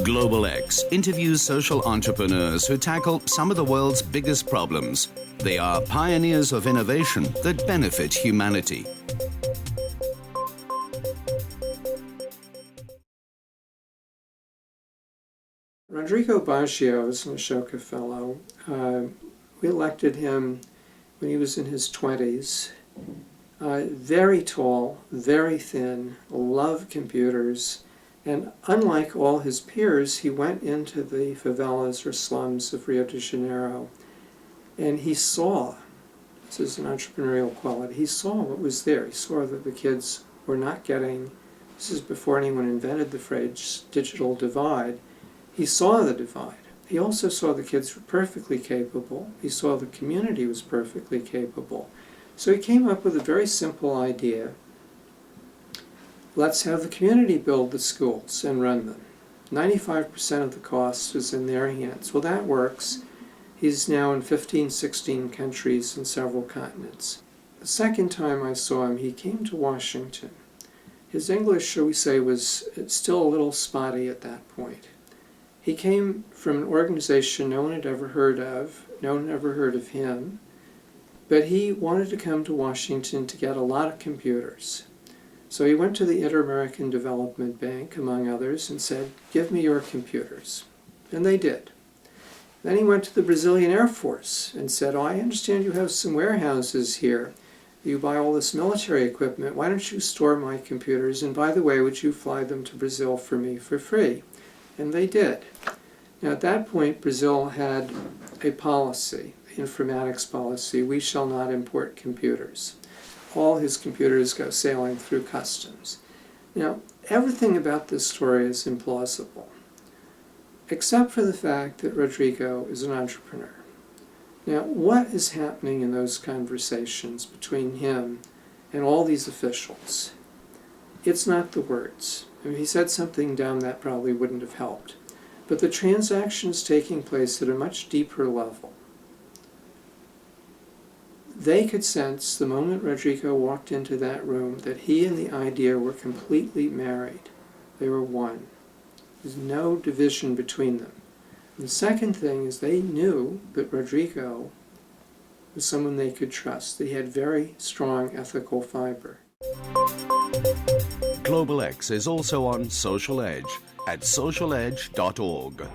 Global X interviews social entrepreneurs who tackle some of the world's biggest problems. They are pioneers of innovation that benefit humanity. Rodrigo Baggio is an Ashoka Fellow. We elected him when he was in his 20s. Very tall, very thin, loved computers, and unlike all his peers, he went into the favellas or slums of Rio de Janeiro, and he saw, this is an entrepreneurial quality, he saw what was there. He saw that the kids were not getting, this is before anyone invented the phrase digital divide, he saw the divide. He also saw the kids were perfectly capable. He saw the community was perfectly capable. So he came up with a very simple idea. Let's have the community build the schools and run them. 95% of the cost is in their hands. Well, that works. He's now in 15, 16 countries and several continents. The second time I saw him, he came to Washington. His English, shall we say, was still a little spotty at that point. He came from an organization no one had ever heard of, no one had ever heard of him, but he wanted to come to Washington to get a lot of computers. So he went to the Inter-American Development Bank, among others, and said, "Give me your computers." And they did. Then he went to the Brazilian Air Force and said, "Oh, I understand you have some warehouses here. You buy all this military equipment. Why don't you store my computers? And by the way, would you fly them to Brazil for me for free?" And they did. Now at that point, Brazil had a policy, informatics policy, we shall not import computers. All his computers go sailing through customs. Now, everything about this story is implausible, except for the fact that Rodrigo is an entrepreneur. Now, what is happening in those conversations between him and all these officials? It's not the words. If he said something dumb, that probably wouldn't have helped. But the transaction is taking place at a much deeper level. They could sense the moment Rodrigo walked into that room that he and the idea were completely married. They were one. There's no division between them. And the second thing is they knew that Rodrigo was someone they could trust. He had very strong ethical fiber. Global X is also on Social Edge at socialedge.org.